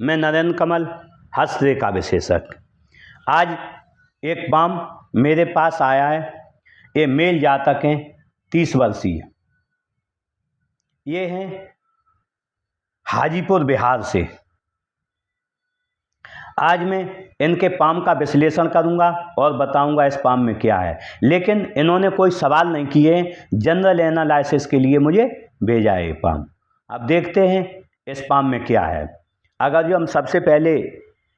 मैं नरेंद्र कमल, हस्तरेखा विशेषज्ञ। आज एक पाम मेरे पास आया है। ये मेल जातक हैं, 30 वर्षीय। ये हैं हाजीपुर बिहार से। आज मैं इनके पाम का विश्लेषण करूंगा और बताऊंगा इस पाम में क्या है। लेकिन इन्होंने कोई सवाल नहीं किए, जनरल एनालिसिस के लिए मुझे भेजा है ये पाम। अब देखते हैं इस पाम में क्या है। अगर जो हम सबसे पहले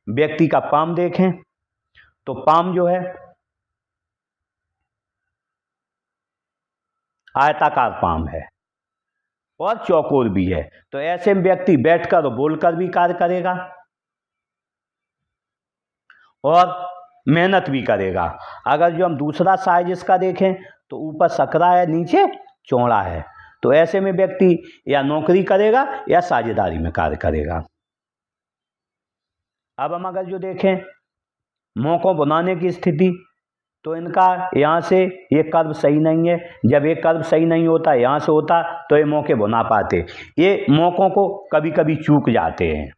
व्यक्ति का पाम देखें तो पाम जो है आयताकार पाम है और चौकोर भी है। तो ऐसे में व्यक्ति बैठकर और बोलकर भी कार्य करेगा और मेहनत भी करेगा। अगर जो हम दूसरा साइज इसका देखें तो ऊपर सकरा है, नीचे चौड़ा है। तो ऐसे में व्यक्ति या नौकरी करेगा या साझेदारी में कार्य करेगा। अब हम अगर जो देखें मौकों बनाने की स्थिति, तो इनका यहाँ से ये कर्व सही नहीं है। जब ये कर्व सही नहीं होता, यहाँ से होता, तो ये मौके बना पाते। ये मौकों को कभी कभी चूक जाते हैं।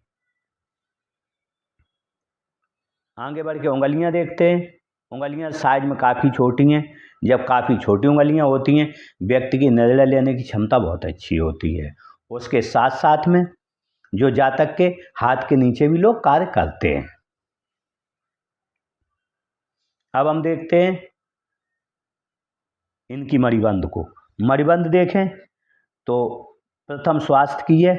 आगे बढ़ के उंगलियां देखते हैं। उंगलियां साइज में काफ़ी छोटी हैं। जब काफ़ी छोटी उंगलियां होती हैं, व्यक्ति की निर्णय लेने की क्षमता बहुत अच्छी होती है। उसके साथ साथ में जो जातक के हाथ के नीचे भी लोग कार्य करते हैं। अब हम देखते हैं इनकी मणिबंध को। मणिबंध देखें तो प्रथम स्वास्थ्य की है,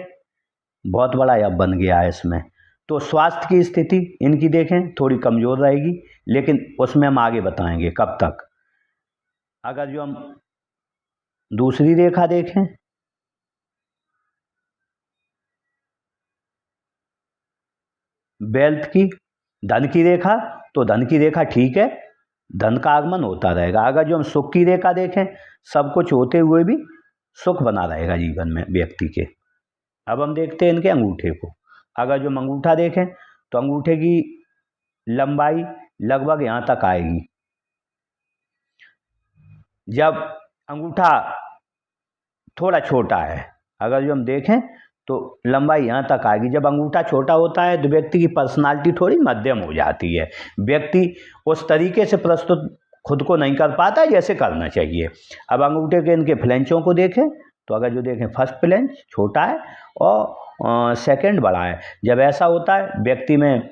बहुत बड़ा अब बन गया है इसमें। तो स्वास्थ्य की स्थिति इनकी देखें थोड़ी कमज़ोर रहेगी, लेकिन उसमें हम आगे बताएंगे कब तक। अगर जो हम दूसरी रेखा देखें, वेल्थ की, धन की रेखा, तो धन की रेखा ठीक है, धन का आगमन होता रहेगा। अगर जो हम सुख की रेखा देखें, सब कुछ होते हुए भी सुख बना रहेगा जीवन में व्यक्ति के। अब हम देखते हैं इनके अंगूठे को। अगर जो हम अंगूठा देखें तो अंगूठे की लंबाई लगभग यहाँ तक आएगी। जब अंगूठा थोड़ा छोटा है, अगर जो हम देखें तो लंबाई यहाँ तक आएगी। जब अंगूठा छोटा होता है तो व्यक्ति की पर्सनालिटी थोड़ी मध्यम हो जाती है। व्यक्ति उस तरीके से प्रस्तुत खुद को नहीं कर पाता जैसे करना चाहिए। अब अंगूठे के इनके फ्लेंचों को देखें तो अगर जो देखें फर्स्ट फ्लेंच छोटा है और सेकंड बड़ा है। जब ऐसा होता है व्यक्ति में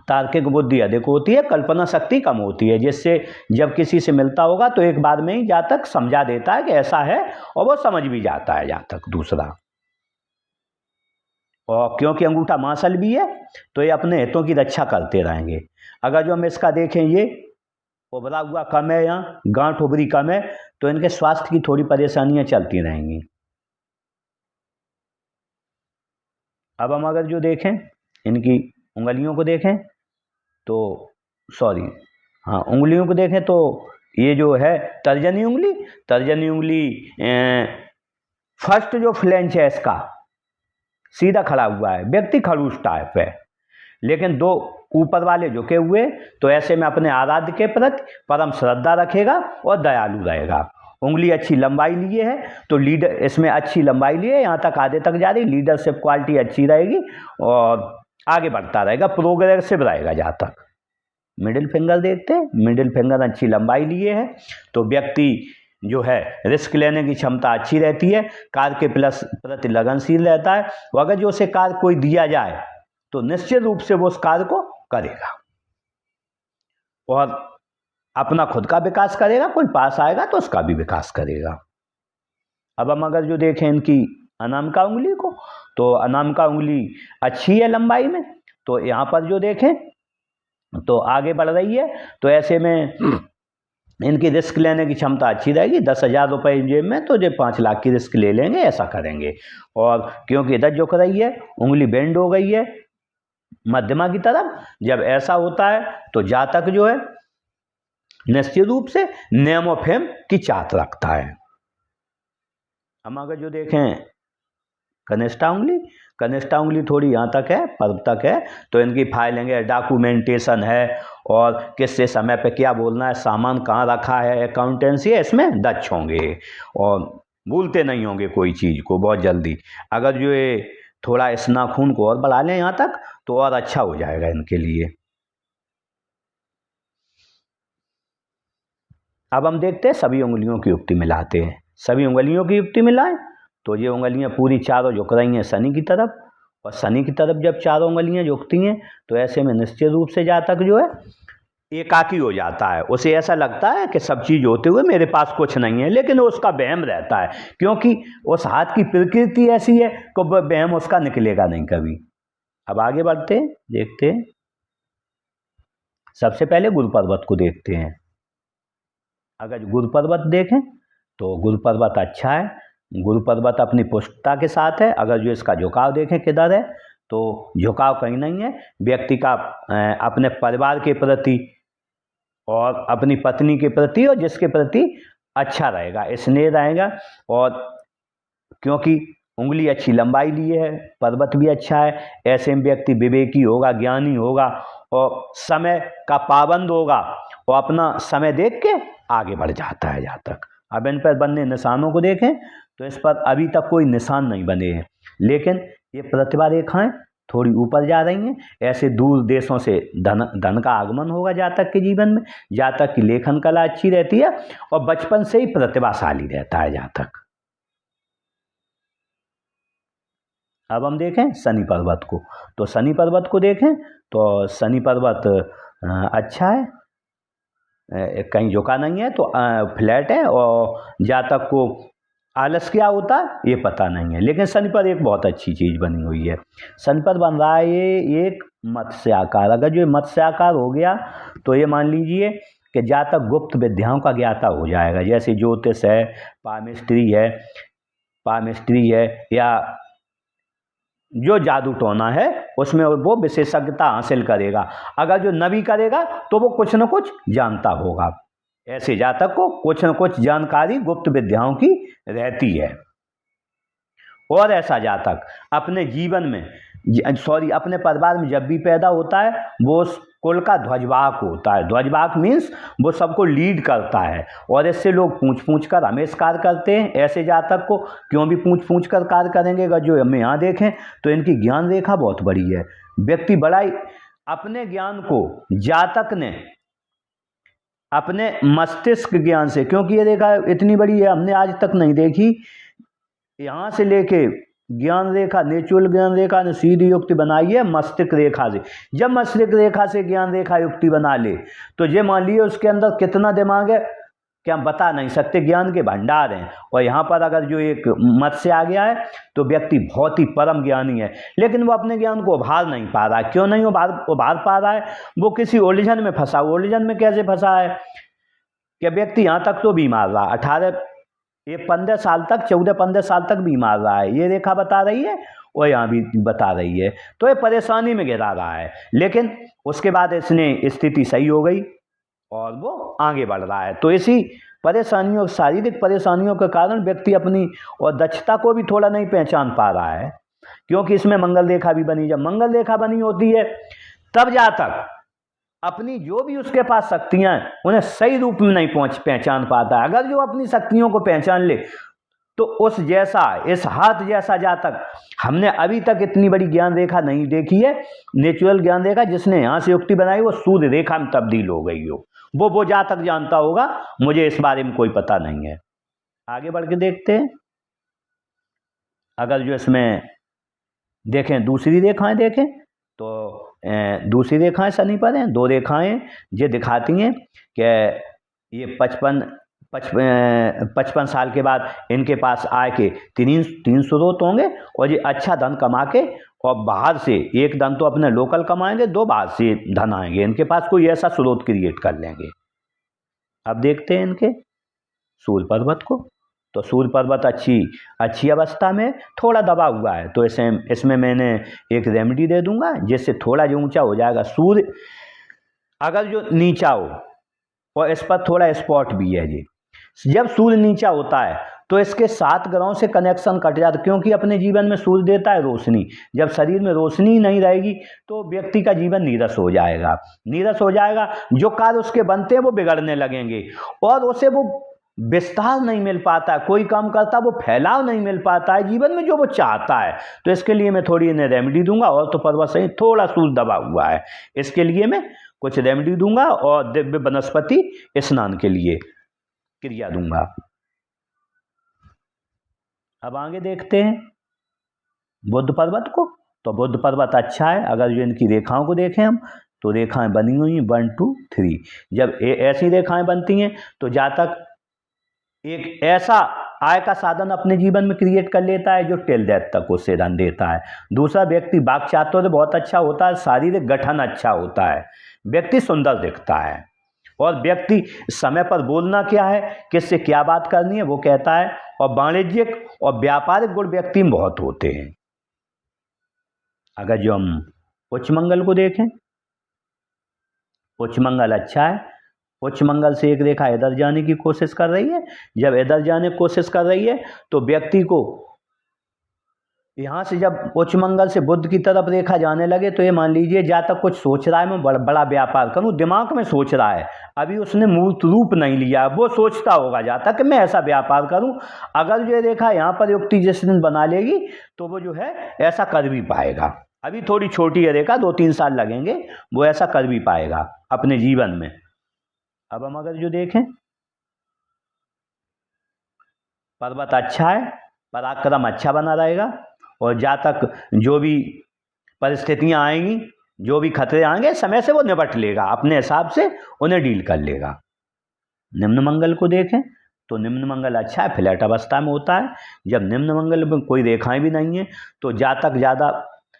तार्किक बुद्धि अधिक होती है, कल्पना शक्ति कम होती है, जिससे जब किसी से मिलता होगा तो एक बार में ही जातक समझा देता है कि ऐसा है, और वो समझ भी जाता है जातक दूसरा। और क्योंकि अंगूठा मांसल भी है तो ये अपने हितों की रक्षा करते रहेंगे। अगर जो हम इसका देखें, ये उभरा हुआ कम है, यहाँ गांठ उभरी कम है, तो इनके स्वास्थ्य की थोड़ी परेशानियां चलती रहेंगी। अब हम अगर जो देखें इनकी उंगलियों को देखें तो उंगलियों को देखें तो ये जो है तर्जनी उंगली फर्स्ट जो फ्लेंच है इसका सीधा खड़ा हुआ है, व्यक्ति खड़ूस टाइप है, लेकिन दो ऊपर वाले झुके हुए। तो ऐसे में अपने आराध्य के प्रति परम श्रद्धा रखेगा और दयालु रहेगा। उंगली अच्छी लंबाई लिए है तो लीडर, इसमें अच्छी लंबाई लिए यहाँ तक आधे तक जा रही, लीडरशिप क्वालिटी अच्छी रहेगी और आगे बढ़ता रहेगा, प्रोग्रेसिव रहेगा जहाँ तक। मिडिल फिंगर देखते हैं, मिडिल फिंगर अच्छी लंबाई लिए है तो व्यक्ति जो है रिस्क लेने की क्षमता अच्छी रहती है, कार्य के प्रति लगनशील रहता है। और अगर जो उसे कार्य कोई दिया जाए तो निश्चित रूप से वो उस कार्य को करेगा और अपना खुद का विकास करेगा। कोई पास आएगा तो उसका भी विकास करेगा। अब हम अगर जो देखें इनकी अनामिका उंगली को, तो अनामिका उंगली अच्छी है लंबाई में, तो यहाँ पर जो देखें तो आगे बढ़ रही है। तो ऐसे में इनकी रिस्क लेने की क्षमता अच्छी रहेगी। 10,000 रुपये जेब में तो जो 5 लाख की रिस्क ले लेंगे, ऐसा करेंगे। और क्योंकि इधर झुक रही है, उंगली बेंड हो गई है मध्यमा की तरफ, जब ऐसा होता है तो जातक जो है निश्चित रूप से नियम और फेम की चाहत रखता है। हम अगर जो देखें कनिष्ठा उंगली थोड़ी यहाँ तक है, पर्व तक है, तो इनकी फाइलिंग है, डॉक्यूमेंटेशन है और किससे समय पे क्या बोलना है, सामान कहाँ रखा है, अकाउंटेंसी है, इसमें दक्ष होंगे और भूलते नहीं होंगे कोई चीज़ को बहुत जल्दी। अगर जो ये थोड़ा इस नाखून को और बढ़ा लें यहाँ तक तो और अच्छा हो जाएगा इनके लिए। अब हम देखते हैं सभी उंगलियों की युक्ति मिलाते हैं। सभी उंगलियों की युक्ति मिलाएं तो ये उंगलियां पूरी चारों झुक रही हैं शनि की तरफ, और शनि की तरफ जब चारों उंगलियां झुकती हैं तो ऐसे में निश्चित रूप से जातक जो है एकाकी हो जाता है। उसे ऐसा लगता है कि सब चीज होते हुए मेरे पास कुछ नहीं है, लेकिन उसका वहम रहता है, क्योंकि उस हाथ की प्रकृति ऐसी है कि वहम उसका निकलेगा नहीं कभी। अब आगे बढ़ते हैं, देखते हैं। सबसे पहले गुरु पर्वत को देखते हैं। अगर गुरु पर्वत देखें तो गुरु पर्वत अच्छा है, गुरु पर्वत अपनी पुष्टता के साथ है। अगर जो इसका झुकाव देखें किधर है तो झुकाव कहीं नहीं है। व्यक्ति का अपने परिवार के प्रति और अपनी पत्नी के प्रति और जिसके प्रति अच्छा रहेगा, स्नेह रहेगा। और क्योंकि उंगली अच्छी लंबाई लिए है, पर्वत भी अच्छा है, ऐसे में व्यक्ति विवेकी होगा, ज्ञानी होगा और समय का पाबंद होगा और अपना समय देख के आगे बढ़ जाता है जातक। अब इन पर बने निशानों को देखें तो इस पर अभी तक कोई निशान नहीं बने हैं, लेकिन ये प्रतिभा रेखाएं थोड़ी ऊपर जा रही हैं। ऐसे दूर देशों से धन का आगमन होगा जातक के जीवन में। जातक की लेखन कला अच्छी रहती है और बचपन से ही प्रतिभाशाली रहता है जातक। अब हम देखें शनि पर्वत को, तो शनि पर्वत को देखें तो शनि पर्वत अच्छा है, कहीं झुका नहीं है, तो फ्लैट है और जातक को आलस क्या होता है ये पता नहीं है। लेकिन शनि पर एक बहुत अच्छी चीज़ बनी हुई है, शनि पर बन रहा है ये एक मत्स्य आकार। अगर जो मत्स्य आकार हो गया तो ये मान लीजिए कि जातक गुप्त विद्याओं का ज्ञाता हो जाएगा, जैसे ज्योतिष है, पामिस्ट्री है या जो जादू टोना है उसमें वो विशेषज्ञता हासिल करेगा। अगर जो नबी करेगा तो वो कुछ न कुछ जानता होगा। ऐसे जातक को कुछ न कुछ जानकारी गुप्त विद्याओं की रहती है। और ऐसा जातक अपने जीवन में अपने परिवार में जब भी पैदा होता है वो उस कुल का ध्वजवाहक होता है। ध्वजवाहक मीन्स वो सबको लीड करता है और इससे लोग पूछ कर हमेश कार्य करते हैं। ऐसे जातक को क्यों भी पूछ कर कार्य करेंगे। अगर जो हम यहाँ देखें तो इनकी ज्ञान रेखा बहुत बड़ी है। व्यक्ति बड़ा ही अपने ज्ञान को जातक ने अपने मस्तिष्क ज्ञान से, क्योंकि ये रेखा इतनी बड़ी है हमने आज तक नहीं देखी, यहाँ से लेके ज्ञान रेखा, नेचुरल ज्ञान रेखा ने सीधी युक्ति बनाई है मस्तिष्क रेखा से। जब मस्तिष्क रेखा से ज्ञान रेखा युक्ति बना ले तो ये मान लिए उसके अंदर कितना दिमाग है कि हम बता नहीं सकते, ज्ञान के भंडार हैं। और यहाँ पर अगर जो एक मत से आ गया है तो व्यक्ति बहुत ही परम ज्ञानी है, लेकिन वो अपने ज्ञान को उभार नहीं पा रहा है। क्यों नहीं उभार पा रहा है? वो किसी उलझन में फंसा। उलझन में कैसे फंसा है कि व्यक्ति यहाँ तक तो बीमार रहा, 15 साल तक 14-15 साल तक बीमार रहा है, ये रेखा बता रही है और यहाँ भी बता रही है। तो ये परेशानी में गिरा रहा है, लेकिन उसके बाद इसने स्थिति सही हो गई और वो आगे बढ़ रहा है। तो इसी परेशानियों, शारीरिक परेशानियों के कारण व्यक्ति अपनी और दक्षता को भी थोड़ा नहीं पहचान पा रहा है, क्योंकि इसमें मंगल रेखा भी बनी। जब मंगल रेखा बनी होती है तब जातक अपनी जो भी उसके पास शक्तियां हैं उन्हें सही रूप में नहीं पहचान पाता है। अगर जो अपनी शक्तियों को पहचान ले तो उस जैसा, इस हाथ जैसा जातक हमने अभी तक इतनी बड़ी ज्ञान रेखा नहीं देखी है। नेचुरल ज्ञान रेखा जिसने यहाँ से युक्ति बनाई वो सूर्य रेखा में तब्दील हो गई हो, वो जातक जानता होगा। मुझे इस बारे में कोई पता नहीं है। आगे बढ़ के देखते हैं। अगर जो इसमें देखें दूसरी रेखाएं देखें तो दूसरी रेखाएं शनि पर हैं। 2 रेखाएं ये दिखाती हैं कि ये 55 साल के बाद इनके पास आय के 3 स्रोत होंगे और ये अच्छा धन कमा के, और बाहर से एक धन तो अपने लोकल कमाएंगे, 2 बाहर से धन आएंगे। इनके पास कोई ऐसा स्रोत क्रिएट कर लेंगे। अब देखते हैं इनके सूर्य पर्वत को। तो सूर्य पर्वत अच्छी अवस्था में थोड़ा दबा हुआ है, तो इसमें मैंने एक रेमेडी दे दूंगा जिससे थोड़ा जो ऊंचा हो जाएगा। सूर्य अगर जो नीचा हो और इस पर थोड़ा स्पॉट भी है जी, जब सूर्य नीचा होता है तो इसके 7 ग्रहों से कनेक्शन कट जाता है, क्योंकि अपने जीवन में सूर्य देता है रोशनी। जब शरीर में रोशनी नहीं रहेगी तो व्यक्ति का जीवन नीरस हो जाएगा। जो कार्य उसके बनते हैं वो बिगड़ने लगेंगे और उसे वो विस्तार नहीं मिल पाता है, कोई काम करता वो फैलाव नहीं मिल पाता है जीवन में जो वो चाहता है। तो इसके लिए मैं थोड़ी इन्हें रेमेडी दूंगा। और तो पर्वत सही थोड़ा सूर्य दबा हुआ है, इसके लिए मैं कुछ रेमेडी दूंगा और दिव्य वनस्पति स्नान के लिए क्रिया दूंगा। अब आगे देखते हैं बुद्ध पर्वत को। तो बुद्ध पर्वत अच्छा है। अगर जो इनकी रेखाओं को देखें हम, तो रेखाएं बनी हुई हैं 1 2 3। जब ऐसी रेखाएं बनती हैं तो जातक एक ऐसा आय का साधन अपने जीवन में क्रिएट कर लेता है जो टिल डेथ तक उसे धन देता है। दूसरा, व्यक्ति वाक चातुर्य बहुत अच्छा होता है, शारीरिक गठन अच्छा होता है, व्यक्ति सुंदर दिखता है, और व्यक्ति समय पर बोलना क्या है, किससे क्या बात करनी है वो कहता है। और वाणिज्यिक और व्यापारिक गुण व्यक्ति में बहुत होते हैं। अगर जो हम उच्च मंगल को देखें, उच्च मंगल अच्छा है। उच्च मंगल से एक रेखा इधर जाने की कोशिश कर रही है। जब इधर जाने की कोशिश कर रही है तो व्यक्ति को यहाँ से जब उच्च मंगल से बुध की तरफ रेखा जाने लगे तो ये मान लीजिए जातक कुछ सोच रहा है, मैं बड़ा व्यापार करूँ, दिमाग में सोच रहा है, अभी उसने मूर्त रूप नहीं लिया, वो सोचता होगा जातक मैं ऐसा व्यापार करूँ। अगर ये रेखा यहाँ पर युक्ति जिस दिन बना लेगी तो वो जो है ऐसा कर भी पाएगा। अभी थोड़ी छोटी है रेखा, 2-3 साल लगेंगे, वो ऐसा कर भी पाएगा अपने जीवन में। अब हम अगर जो देखें, पर्वत अच्छा है, पराक्रम अच्छा बना रहेगा, और जातक जो भी परिस्थितियां आएंगी, जो भी खतरे आएंगे, समय से वो निपट लेगा, अपने हिसाब से उन्हें डील कर लेगा। निम्न मंगल को देखें तो निम्न मंगल अच्छा है, फ्लैट अवस्था में होता है। जब निम्न मंगल में कोई रेखाएं भी नहीं है तो जातक ज़्यादा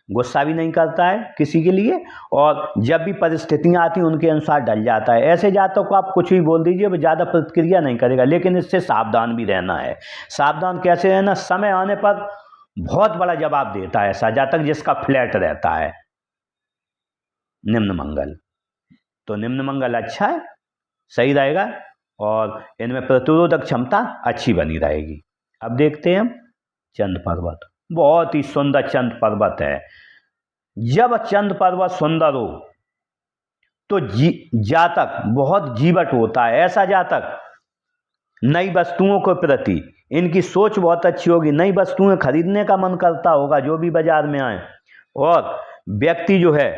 गुस्सा भी नहीं करता है किसी के लिए, और जब भी परिस्थितियां आती हैं उनके अनुसार ढल जाता है। ऐसे जातक को आप कुछ भी बोल दीजिए वो ज़्यादा प्रतिक्रिया नहीं करेगा, लेकिन इससे सावधान भी रहना है। सावधान कैसे रहना, समय आने पर बहुत बड़ा जवाब देता है ऐसा जातक जिसका फ्लैट रहता है निम्न मंगल। तो निम्न मंगल अच्छा है, सही रहेगा, और इनमें प्रतिरोधक क्षमता अच्छी बनी रहेगी। अब देखते हैं हम चंद पर्वत। बहुत ही सुंदर चंद पर्वत है। जब चंद पर्वत सुंदर हो तो जातक बहुत जीवट होता है। ऐसा जातक नई वस्तुओं के प्रति इनकी सोच बहुत अच्छी होगी, नई वस्तुएं खरीदने का मन करता होगा जो भी बाजार में आए, और व्यक्ति जो है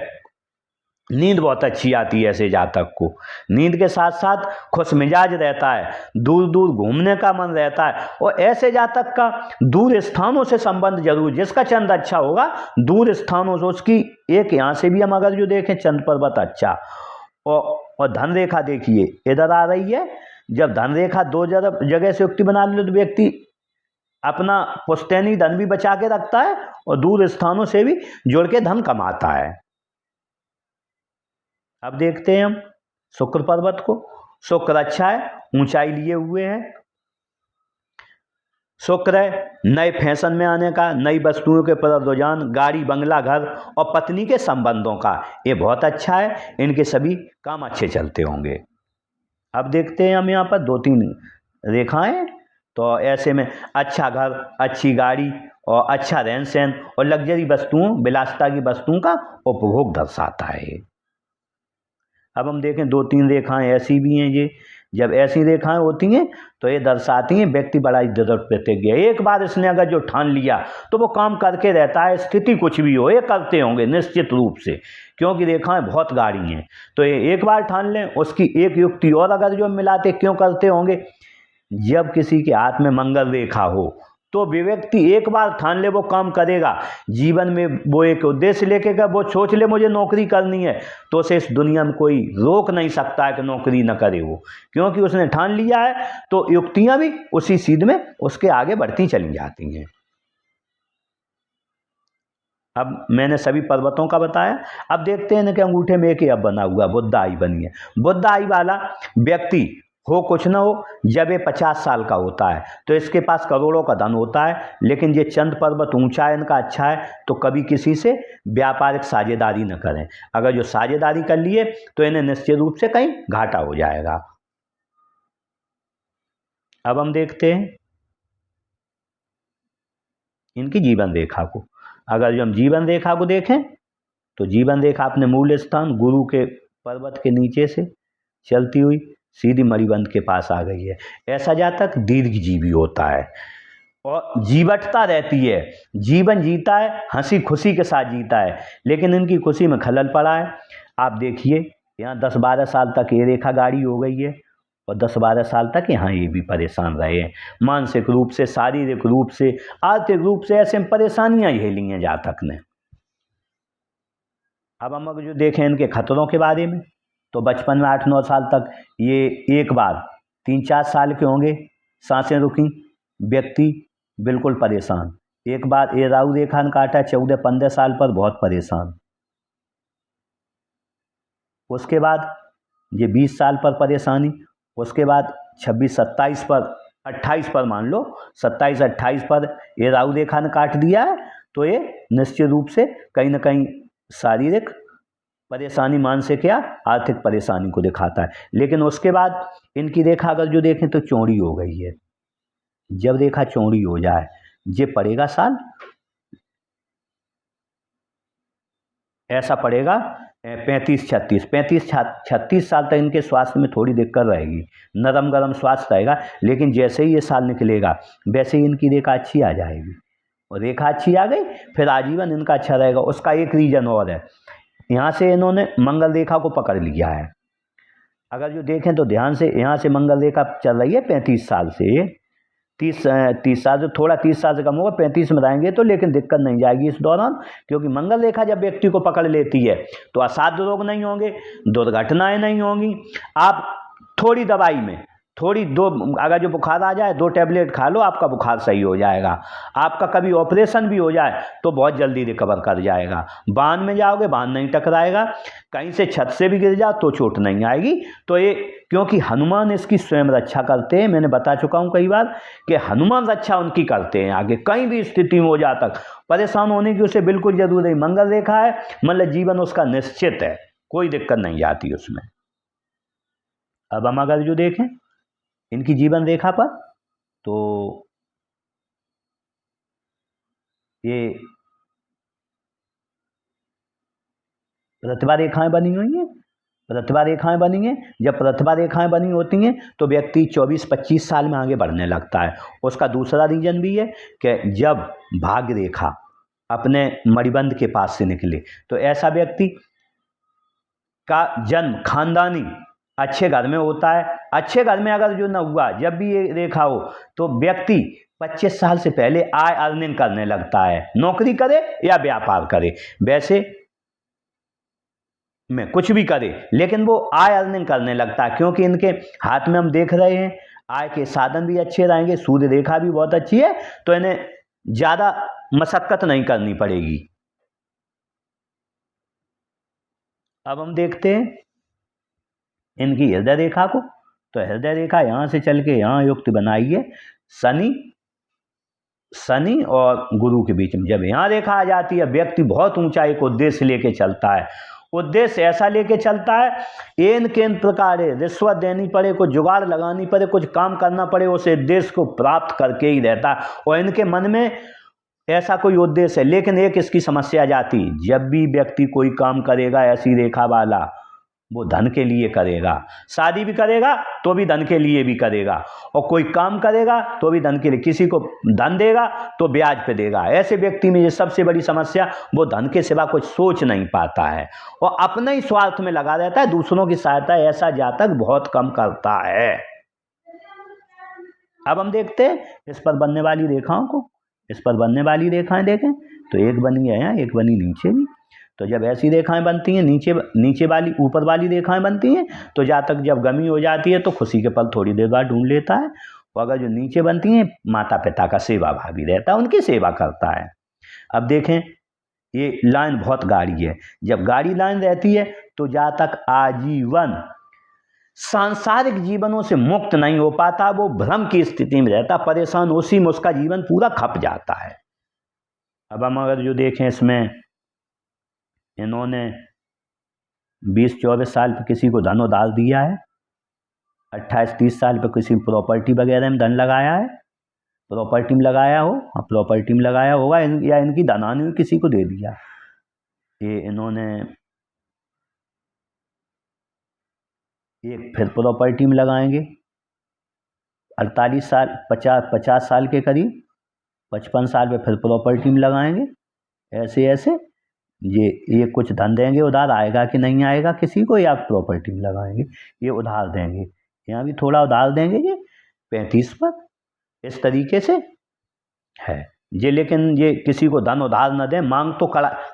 नींद बहुत अच्छी आती है ऐसे जातक को। नींद के साथ साथ खुश मिजाज रहता है, दूर दूर घूमने का मन रहता है, और ऐसे जातक का दूर स्थानों से संबंध जरूर, जिसका चंद अच्छा होगा दूर स्थानों से उसकी एक, यहाँ से भी हम अगर जो देखें चंद पर्वत अच्छा, और धन रेखा देखिए इधर आ रही है। जब धन रेखा 2 जगह से युक्ति बना ले तो व्यक्ति अपना पुश्तैनी धन भी बचा के रखता है और दूर स्थानों से भी जुड़ के धन कमाता है। अब देखते हैं हम शुक्र पर्वत को। शुक्र अच्छा है, ऊंचाई लिए हुए है। शुक्र है नए फैशन में आने का, नई वस्तुओं के प्रति रुझान, गाड़ी बंगला घर और पत्नी के संबंधों का, ये बहुत अच्छा है, इनके सभी काम अच्छे चलते होंगे। अब देखते हैं हम यहाँ पर 2-3 रेखाएं। तो ऐसे में अच्छा घर, अच्छी गाड़ी और अच्छा रहन सहन और लग्जरी वस्तुओं, विलासिता की वस्तुओं का उपभोग दर्शाता है। अब हम देखें 2-3 रेखाएं ऐसी भी हैं। ये जब ऐसी रेखाएं होती हैं तो ये दर्शाती हैं व्यक्ति बड़ा दृढ़ प्रतिज्ञ है। एक बार इसने अगर जो ठान लिया तो वो काम करके रहता है, स्थिति कुछ भी हो ये करते होंगे निश्चित रूप से, क्योंकि रेखाएं बहुत गाढ़ी हैं। तो ये एक बार ठान लें, उसकी एक युक्ति और अगर जो मिलाते क्यों करते होंगे, जब किसी के हाथ में मंगल रेखा हो तो व्यक्ति एक बार ठान ले वो काम करेगा जीवन में, वो एक उद्देश्य लेके का वो सोच ले मुझे नौकरी करनी है, तो उसे इस दुनिया में कोई रोक नहीं सकता है कि नौकरी न करे वो, क्योंकि उसने ठान लिया है। तो युक्तियां भी उसी सीध में उसके आगे बढ़ती चली जाती हैं। अब मैंने सभी पर्वतों का बताया। अब देखते हैं कि अंगूठे में एक अब बना हुआ बुद्ध आई बनी है। बुद्ध आई वाला व्यक्ति हो कुछ ना हो, जब ये 50 साल का होता है तो इसके पास करोड़ों का धन होता है, लेकिन ये चंद पर्वत ऊंचा है, इनका अच्छा है, तो कभी किसी से व्यापारिक साझेदारी न करें। अगर जो साझेदारी कर लिए तो इन्हें निश्चित रूप से कहीं घाटा हो जाएगा। अब हम देखते हैं इनकी जीवन रेखा को। अगर जो हम जीवन रेखा को देखें तो जीवन रेखा अपने मूल स्थान गुरु के पर्वत के नीचे से चलती हुई सीधी मणिबंध के पास आ गई है। ऐसा जातक दीर्घजीवी होता है और जीवटता रहती है, जीवन जीता है, हंसी खुशी के साथ जीता है, लेकिन इनकी खुशी में खलल पड़ा है। आप देखिए यहाँ 10-12 साल तक ये रेखा गाड़ी हो गई है और 10-12 साल तक यहाँ ये भी परेशान रहे हैं, मानसिक रूप से, शारीरिक रूप से, आर्थिक रूप से, ऐसे परेशानियां झेली हैं जातक ने। अब हम अगर जो देखें इनके खतरों के बारे में, तो बचपन में 8-9 साल तक ये एक बार 3-4 साल के होंगे सांसें रुकी, व्यक्ति बिल्कुल परेशान। एक बार ये राहु रेखा ने काटा 14-15 साल पर बहुत परेशान। उसके बाद ये 20 साल पर परेशानी, उसके बाद 26-27 पर, 28 पर मान लो 27-28 पर ये राहु रेखा ने काट दिया है, तो ये निश्चित रूप से कहीं ना कहीं शारीरिक परेशानी, मानसिक या आर्थिक परेशानी को दिखाता है। लेकिन उसके बाद इनकी रेखा अगर जो देखें तो चौड़ी हो गई है। जब रेखा चौड़ी हो जाए, ये पड़ेगा साल ऐसा पड़ेगा 35-36 साल तक इनके स्वास्थ्य में थोड़ी दिक्कत रहेगी, नरम गरम स्वास्थ्य रहेगा। लेकिन जैसे ही ये साल निकलेगा वैसे ही इनकी रेखा अच्छी आ जाएगी, और रेखा अच्छी आ गई फिर आजीवन इनका अच्छा रहेगा। उसका एक रीजन और है, यहाँ से इन्होंने मंगल रेखा को पकड़ लिया है। अगर जो देखें तो ध्यान से, यहाँ से मंगल रेखा चल रही है 35 साल से, 30 साल से, थोड़ा 30 साल से कम होगा, 35 में रहेंगे तो, लेकिन दिक्कत नहीं जाएगी इस दौरान, क्योंकि मंगल रेखा जब व्यक्ति को पकड़ लेती है तो असाध्य रोग नहीं होंगे, दुर्घटनाएं नहीं होंगी। आप थोड़ी दवाई में, थोड़ी दो, अगर जो बुखार आ जाए 2 टैबलेट खा लो, आपका बुखार सही हो जाएगा। आपका कभी ऑपरेशन भी हो जाए तो बहुत जल्दी रिकवर कर जाएगा। बांध में जाओगे, बांध नहीं टकराएगा, कहीं से छत से भी गिर जाओ तो चोट नहीं आएगी। तो ये, क्योंकि हनुमान इसकी स्वयं रक्षा करते हैं, मैंने बता चुका हूँ कई बार कि हनुमान रक्षा उनकी करते हैं। आगे कहीं भी स्थिति में हो जाता, परेशान होने की उसे बिल्कुल जरूरत नहीं। मंगल रेखा है मतलब जीवन उसका निश्चित है, कोई दिक्कत नहीं आती उसमें। अब हम अगर जो देखें इनकी जीवन रेखा पर, तो ये प्रतिभा रेखाएं बनी हुई हैं, प्रतिभा रेखाएं बनी हैं। जब प्रतिभा रेखाएं बनी होती हैं तो व्यक्ति 24-25 साल में आगे बढ़ने लगता है। उसका दूसरा रीजन भी है कि जब भाग्य रेखा अपने मणिबंध के पास से निकले तो ऐसा व्यक्ति का जन्म खानदानी अच्छे घर में होता है। अच्छे घर में अगर जो न हुआ, जब भी ये रेखा हो तो व्यक्ति 25 साल से पहले आय अर्निंग करने लगता है, नौकरी करे या व्यापार करे, वैसे में कुछ भी करे, लेकिन वो आय अर्निंग करने लगता है, क्योंकि इनके हाथ में हम देख रहे हैं आय के साधन भी अच्छे रहेंगे, सूर्य रेखा भी बहुत अच्छी है, तो इन्हें ज्यादा मशक्कत नहीं करनी पड़ेगी। अब हम देखते हैं इनकी हृदय रेखा को, तो हृदय रेखा यहां से चल के यहां युक्त बनाई है शनि और गुरु के बीच में। जब यहाँ रेखा आ जाती है, व्यक्ति बहुत ऊंचा एक उद्देश्य लेके चलता है। उद्देश्य ऐसा लेके चलता है, एन केन प्रकार रिश्वत देनी पड़े, कुछ जुगाड़ लगानी पड़े, कुछ काम करना पड़े, उस उद्देश्य को प्राप्त करके ही रहता है। और इनके मन में ऐसा कोई उद्देश्य है। लेकिन एक इसकी समस्या जाती, जब भी व्यक्ति कोई काम करेगा ऐसी रेखा वाला, वो धन के लिए करेगा, शादी भी करेगा तो भी धन के लिए भी करेगा, और कोई काम करेगा तो भी धन के लिए, किसी को धन देगा तो ब्याज पे देगा। ऐसे व्यक्ति में ये सबसे बड़ी समस्या, वो धन के सिवा कुछ सोच नहीं पाता है और अपने ही स्वार्थ में लगा रहता है, दूसरों की सहायता ऐसा जातक बहुत कम करता है। अब हम देखते हैं इस पर बनने वाली रेखाओं को। इस पर बनने वाली रेखाएं देखें तो एक बनी है यहाँ, एक बनी नीचे भी। तो जब ऐसी रेखाएं बनती हैं, नीचे वाली, ऊपर वाली रेखाएं बनती हैं, तो जातक जब गमी हो जाती है तो खुशी के पल थोड़ी देर बाद ढूंढ लेता है। और अगर जो नीचे बनती हैं, माता पिता का सेवा भावी रहता है, उनकी सेवा करता है। अब देखें ये लाइन बहुत गाढ़ी है। जब गाढ़ी लाइन रहती है तो जातक आजीवन सांसारिक जीवनों से मुक्त नहीं हो पाता, वो भ्रम की स्थिति में रहता, परेशान, उसी में उसका जीवन पूरा खप जाता है। अब हम अगर जो देखें इसमें, इन्होंने 20-24 साल पे किसी को धन उधार दिया है, 28-30 साल पे किसी प्रॉपर्टी वगैरह में धन लगाया है, प्रॉपर्टी में लगाया हो, प्रॉपर्टी में लगाया होगा, या इनकी धनानी किसी को दे दिया। ये इन्होंने एक फिर प्रॉपर्टी में लगाएंगे 48 साल 50 साल के करीब, 55 साल पे फिर प्रॉपर्टी में लगाएंगे। ऐसे ऐसे ये कुछ धन देंगे, उधार आएगा कि नहीं आएगा किसी को, या प्रॉपर्टी में लगाएंगे, ये उधार देंगे। यहाँ भी थोड़ा उधार देंगे ये 35 पर, इस तरीके से है ये। लेकिन ये किसी को धन उधार न दें, मांग तो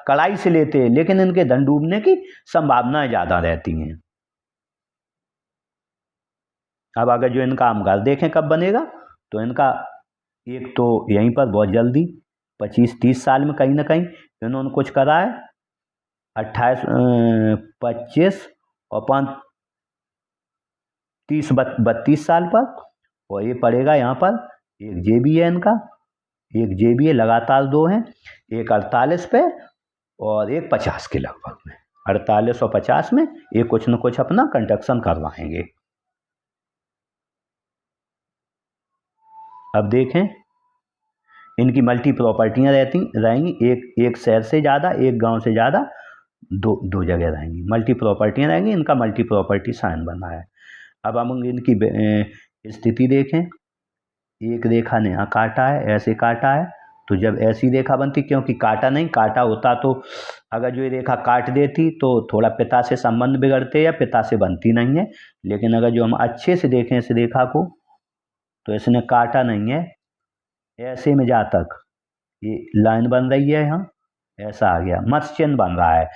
कड़ाई से लेते हैं, लेकिन इनके धन डूबने की संभावनाएं ज़्यादा रहती हैं। अब अगर जो इनका हम घर देखें कब बनेगा, तो इनका एक तो यहीं पर बहुत जल्दी 25-30 साल में कहीं ना कहीं इन्होंने कुछ करा है, 25 और 32 साल पर। और ये पड़ेगा यहाँ पर एक जेबी है इनका, एक जेबी है, लगातार दो हैं, एक 48 पे और एक 50 के लगभग में। 48 और 50 में ये कुछ न कुछ अपना कंस्ट्रक्शन करवाएंगे। अब देखें इनकी मल्टी प्रॉपर्टियाँ रहेंगी, एक शहर से ज़्यादा, एक गांव से ज़्यादा, दो जगह रहेंगी, मल्टी प्रॉपर्टियाँ रहेंगी। इनका मल्टी प्रॉपर्टी साइन बना है। अब हम इनकी स्थिति देखें, एक रेखा ने यहाँ काटा है, ऐसे काटा है, तो जब ऐसी रेखा बनती, क्योंकि काटा नहीं, काटा होता तो अगर जो ये रेखा काट देती तो थोड़ा पिता से संबंध बिगड़ते या पिता से बनती नहीं है। लेकिन अगर जो हम अच्छे से देखें इस रेखा को, तो इसने काटा नहीं है, ऐसे में जहाँ तक ये लाइन बन रही है यहाँ ऐसा आ गया, मत्स्य चिन्ह बन रहा है।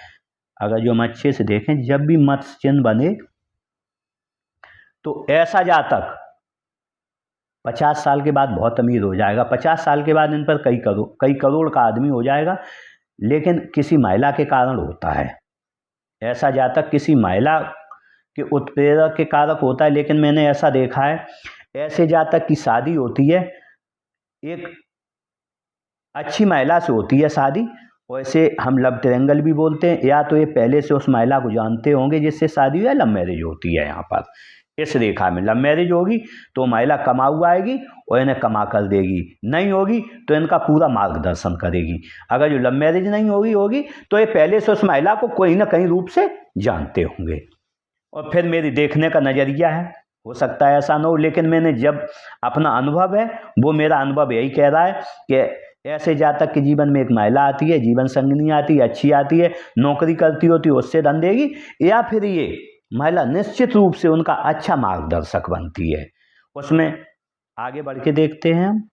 अगर जो हम अच्छे से देखें, जब भी मत्स्य चिन्ह बने तो ऐसा जहाँ तक 50 साल के बाद बहुत अमीर हो जाएगा। 50 साल के बाद इन पर कई करोड़ का आदमी हो जाएगा, लेकिन किसी महिला के कारण होता है। ऐसा जहाँ तक किसी महिला के उत्प्रेरक के कारक होता है। लेकिन मैंने ऐसा देखा है, ऐसे जहाँ तक की शादी होती है, एक अच्छी महिला से होती है शादी, वैसे हम लव ट्रायंगल भी बोलते हैं, या तो ये पहले से उस महिला को जानते होंगे जिससे शादी या लव मैरिज होती है। यहाँ पर इस रेखा में लव मैरिज होगी तो महिला कमाऊ आएगी और इन्हें कमा कर देगी, नहीं होगी तो इनका पूरा मार्गदर्शन करेगी। अगर जो लव मैरिज नहीं होगी तो ये पहले से उस महिला को कोई ना कहीं रूप से जानते होंगे। और फिर मेरी देखने का नज़रिया है, हो सकता है ऐसा ना हो, लेकिन मैंने जब अपना अनुभव है, वो मेरा अनुभव यही कह रहा है कि ऐसे जातक के जीवन में एक महिला आती है, जीवन संगिनी आती है, अच्छी आती है, नौकरी करती होती है, उससे धन देगी, या फिर ये महिला निश्चित रूप से उनका अच्छा मार्गदर्शक बनती है। उसमें आगे बढ़ के देखते हैं हम।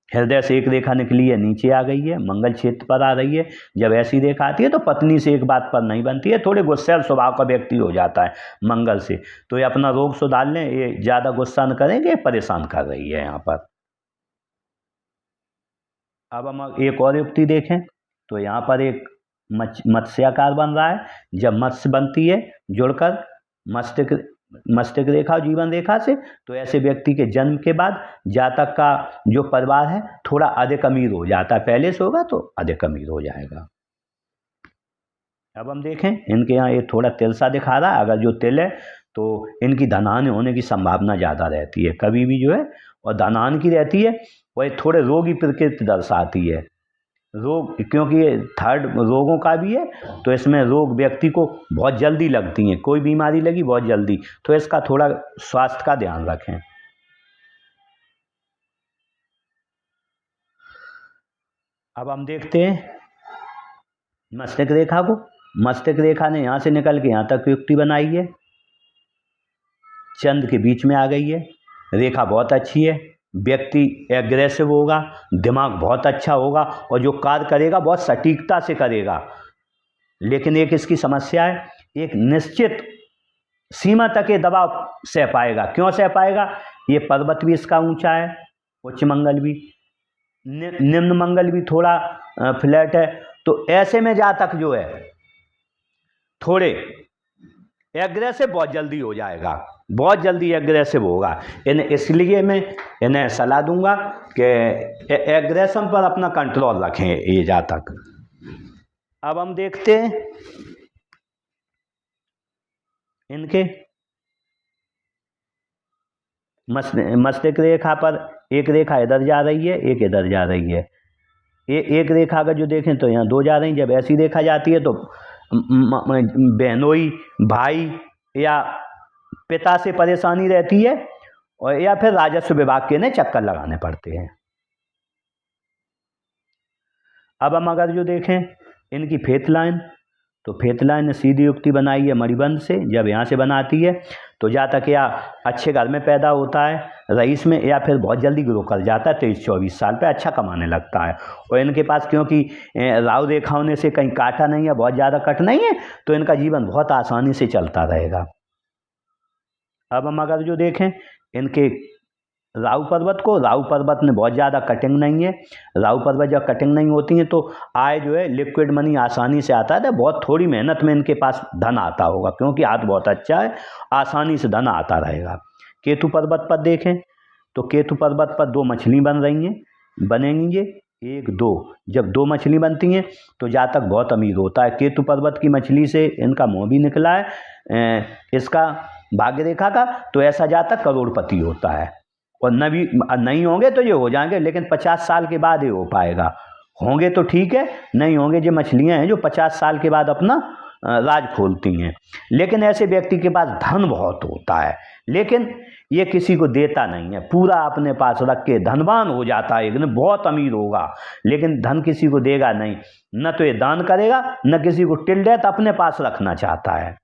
हृदय से एक रेखा निकली है, नीचे आ गई है, मंगल क्षेत्र पर आ रही है। जब ऐसी रेखा आती है तो पत्नी से एक बात पर नहीं बनती है, थोड़े गुस्सैल स्वभाव का व्यक्ति हो जाता है मंगल से, तो ये अपना रोग सुधार लें, ये ज़्यादा गुस्सा न करेंगे, परेशान कर रही है यहाँ पर। अब हम एक और युक्ति देखें, तो यहाँ पर एक मत्स्याकार बन रहा है। जब मत्स्य बनती है जुड़कर मस्तिष्क रेखा और जीवन रेखा से, तो ऐसे व्यक्ति के जन्म के बाद जातक का जो परिवार है थोड़ा अधिक अमीर हो जाता है, पहले से होगा तो अधिक अमीर हो जाएगा। अब हम देखें इनके यहाँ ये थोड़ा तिल सा दिखा रहा है, अगर जो तिल है तो इनकी धनहानि होने की संभावना ज़्यादा रहती है कभी भी जो है, और धनहानि की रहती है, वह थोड़े रोगी प्रकृति दर्शाती है। रोग, क्योंकि ये थर्ड रोगों का भी है, तो इसमें रोग व्यक्ति को बहुत जल्दी लगती हैं, कोई बीमारी लगी बहुत जल्दी, तो इसका थोड़ा स्वास्थ्य का ध्यान रखें। अब हम देखते हैं मस्तिष्क रेखा को। मस्तिष्क रेखा ने यहाँ से निकल के यहाँ तक युक्ति बनाई है, चंद्र के बीच में आ गई है, रेखा बहुत अच्छी है, व्यक्ति एग्रेसिव होगा, दिमाग बहुत अच्छा होगा, और जो कार्य करेगा बहुत सटीकता से करेगा। लेकिन एक इसकी समस्या है, एक निश्चित सीमा तक ये दबाव सह पाएगा। क्यों सह पाएगा? ये पर्वत भी इसका ऊंचा है, उच्च मंगल भी, निम्न मंगल भी थोड़ा फ्लैट है, तो ऐसे में जहाँ तक जो है थोड़े एग्रेसिव बहुत जल्दी हो जाएगा, बहुत जल्दी एग्रेसिव होगा। इसलिए मैं इन्हें सलाह दूंगा कि एग्रेशन पर अपना कंट्रोल रखें ये जातक। अब हम देखते हैं इनके मस्तिष्क रेखा पर एक रेखा इधर जा रही है, एक इधर जा रही है। एक रेखा अगर जो देखें तो यहाँ दो जा रही हैं। जब ऐसी रेखा जाती है तो बहनोई, भाई या पिता से परेशानी रहती है, और या फिर राजस्व विभाग के ने चक्कर लगाने पड़ते हैं। अब हम अगर जो देखें इनकी फेथ लाइन, तो फेथ लाइन ने सीधी युक्ति बनाई है मणिबंध से। जब यहाँ से बनाती है तो या तक या अच्छे घर में पैदा होता है रईस में, या फिर बहुत जल्दी ग्रो कर जाता है, 23-24 साल पे अच्छा कमाने लगता है। और इनके पास क्योंकि राहु रेखा होने से कहीं काटा नहीं है, बहुत ज़्यादा कट नहीं है, तो इनका जीवन बहुत आसानी से चलता रहेगा। अब हम अगर जो देखें इनके राहु पर्वत को, राहु पर्वत में बहुत ज़्यादा कटिंग नहीं है। राहु पर्वत जब कटिंग नहीं होती है तो आय जो है लिक्विड मनी आसानी से आता है, तो बहुत थोड़ी मेहनत में इनके पास धन आता होगा, क्योंकि हाथ बहुत अच्छा है, आसानी से धन आता रहेगा। केतु पर्वत पर देखें तो केतु पर्वत पर 2 मछली बन रही हैं, बनेंगी ये 1 2। जब 2 मछली बनती हैं तो जातक बहुत अमीर होता है। केतु पर्वत की मछली से इनका मुँह भी निकला है, इसका भाग्य रेखा का, तो ऐसा जातक करोड़पति होता है। और नहीं होंगे तो ये हो जाएंगे, लेकिन 50 साल के बाद ये हो पाएगा। होंगे तो ठीक है, नहीं होंगे जो मछलियाँ हैं जो 50 साल के बाद अपना राज खोलती हैं। लेकिन ऐसे व्यक्ति के पास धन बहुत होता है, लेकिन ये किसी को देता नहीं है, पूरा अपने पास रख के धनवान हो जाता है, एकदम बहुत अमीर होगा, लेकिन धन किसी को देगा नहीं। न तो ये दान करेगा, न किसी को टिल्डेत अपने पास रखना चाहता है।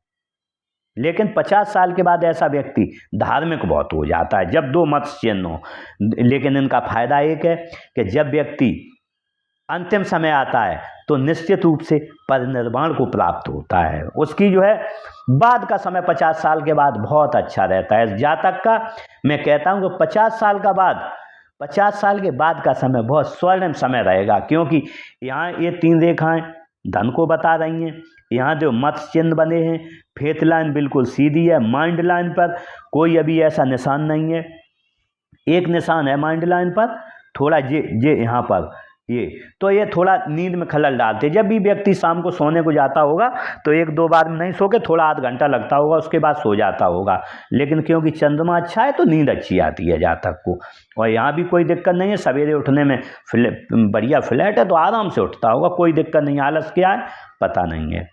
लेकिन 50 साल के बाद ऐसा व्यक्ति धार्मिक बहुत हो जाता है, जब 2 मत्स्य चिन्ह हो। लेकिन इनका फायदा एक है कि जब व्यक्ति अंतिम समय आता है तो निश्चित रूप से परिनिर्वाण को प्राप्त होता है। उसकी जो है बाद का समय 50 साल के बाद बहुत अच्छा रहता है जातक का। मैं कहता हूँ कि 50 साल के बाद का समय बहुत स्वर्णिम समय रहेगा, क्योंकि यहाँ ये 3 रेखाएं धन को बता रही हैं। यहाँ जो मत्स्य चिन्ह बने हैं, फेथ लाइन बिल्कुल सीधी है, माइंड लाइन पर कोई अभी ऐसा निशान नहीं है। एक निशान है माइंड लाइन पर, थोड़ा जे यहाँ पर ये, तो ये थोड़ा नींद में खलल डालते। जब भी व्यक्ति शाम को सोने को जाता होगा तो 1-2 बार नहीं सो के थोड़ा आध घंटा लगता होगा, उसके बाद सो जाता होगा। लेकिन क्योंकि चंद्रमा अच्छा है तो नींद अच्छी आती है जातक को। और यहाँ भी कोई दिक्कत नहीं है, सवेरे उठने में बढ़िया फ्लैट है तो आराम से उठता होगा, कोई दिक्कत नहीं। आलस क्या है पता नहीं है।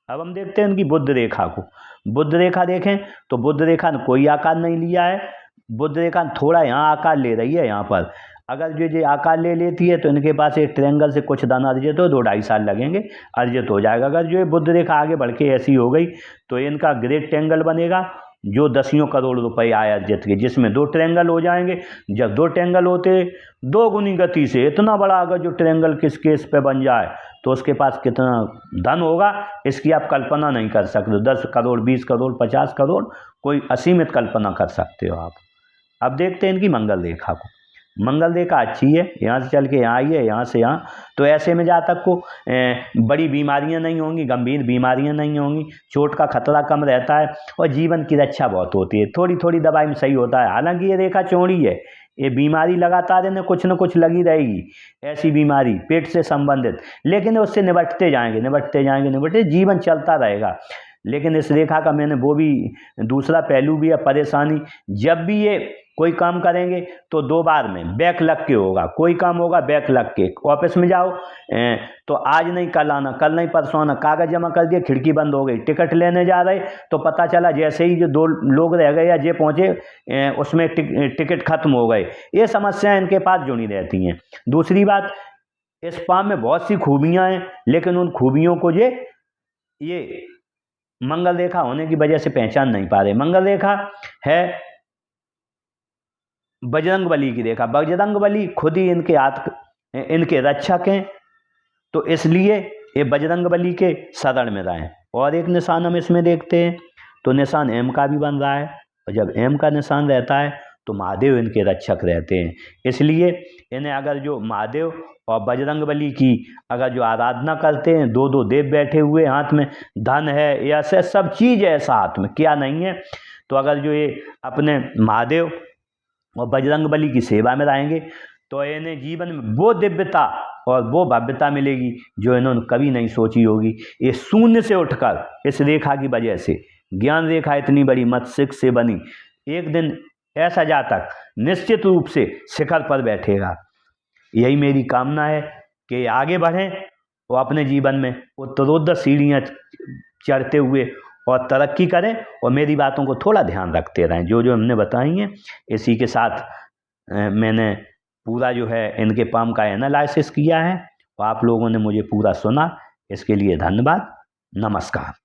अब हम देखते हैं उनकी बुध रेखा को। बुध रेखा देखें तो बुध रेखा ने कोई आकार नहीं लिया है। बुध रेखा थोड़ा यहाँ आकार ले रही है। यहाँ पर अगर जो आकार ले लेती है तो इनके पास एक ट्रायंगल से कुछ दाना अर्जित हो, 2-2.5 साल लगेंगे, अर्जित हो जाएगा। अगर जो बुध रेखा आगे बढ़ के ऐसी हो गई तो इनका ग्रेट ट्रायंगल बनेगा, जो 10 करोड़ रुपए आय अर्जित के, जिसमें 2 ट्रायंगल हो जाएंगे। जब 2 ट्रायंगल होते 2 गुनी गति से इतना बड़ा अगर जो ट्रायंगल किस केस पे बन जाए तो उसके पास कितना धन होगा इसकी आप कल्पना नहीं कर सकते। 10 करोड़, 20 करोड़, 50 करोड़, कोई असीमित कल्पना कर सकते हो आप। अब देखते हैं इनकी मंगल रेखा को। मंगल रेखा अच्छी है, यहाँ से चल के यहाँ आई है, यहाँ से यहाँ, तो ऐसे में जातक को बड़ी बीमारियाँ नहीं होंगी, गंभीर बीमारियाँ नहीं होंगी, चोट का खतरा कम रहता है और जीवन की रक्षा बहुत होती है। थोड़ी थोड़ी दवाई में सही होता है। हालांकि ये रेखा चौड़ी है, ये बीमारी लगातार इन्हें कुछ न कुछ लगी रहेगी, ऐसी बीमारी पेट से संबंधित, लेकिन उससे निपटते जाएंगे, जीवन चलता रहेगा। लेकिन इस रेखा का मैंने वो भी दूसरा पहलू भी है, परेशानी। जब भी ये कोई काम करेंगे तो 2 बार में बैक लग के होगा। कोई काम होगा बैक लग के। ऑफिस में जाओ तो आज नहीं कल आना, कल नहीं परसों आना, कागज जमा कर दिए, खिड़की बंद हो गई। टिकट लेने जा रहे तो पता चला जैसे ही जो 2 लोग रह गए या जे पहुँचे उसमें टिकट खत्म हो गए। ये समस्याएं इनके पास जुड़ी रहती हैं। दूसरी बात, इस पाम में बहुत सी खूबियाँ हैं, लेकिन उन खूबियों को ये मंगल रेखा होने की वजह से पहचान नहीं पा रहे। मंगल रेखा है बजरंग बली की रेखा। बजरंग बली खुद ही इनके रक्षक हैं, तो इसलिए ये बजरंग बली के शरण में रहें। और एक निशान हम इसमें देखते हैं तो निशान एम का भी बन रहा है, और जब एम का निशान रहता है तो महादेव इनके रक्षक रहते हैं। इसलिए इन्हें अगर जो महादेव और बजरंग बली की अगर जो आराधना करते हैं, 2 देव बैठे हुए, हाथ में धन है या से सब चीज़ है साथ में, क्या नहीं है, तो अगर जो ये अपने महादेव और बजरंग बली की सेवा में रहेंगे तो इन्हें जीवन में वो दिव्यता और वो भव्यता मिलेगी जो इन्होंने कभी नहीं सोची होगी। ये शून्य से उठकर इस रेखा की वजह से, ज्ञान रेखा इतनी बड़ी मत्सिक से बनी, एक दिन ऐसा जातक निश्चित रूप से शिखर पर बैठेगा। यही मेरी कामना है कि आगे बढ़ें वो अपने जीवन में उत्तरोत्तर सीढ़ियाँ चढ़ते हुए और तरक्की करें और मेरी बातों को थोड़ा ध्यान रखते रहें। जो जो हमने बताई हैं इसी के साथ मैंने पूरा जो है इनके पाम का एनालिसिस किया है और आप लोगों ने मुझे पूरा सुना, इसके लिए धन्यवाद। नमस्कार।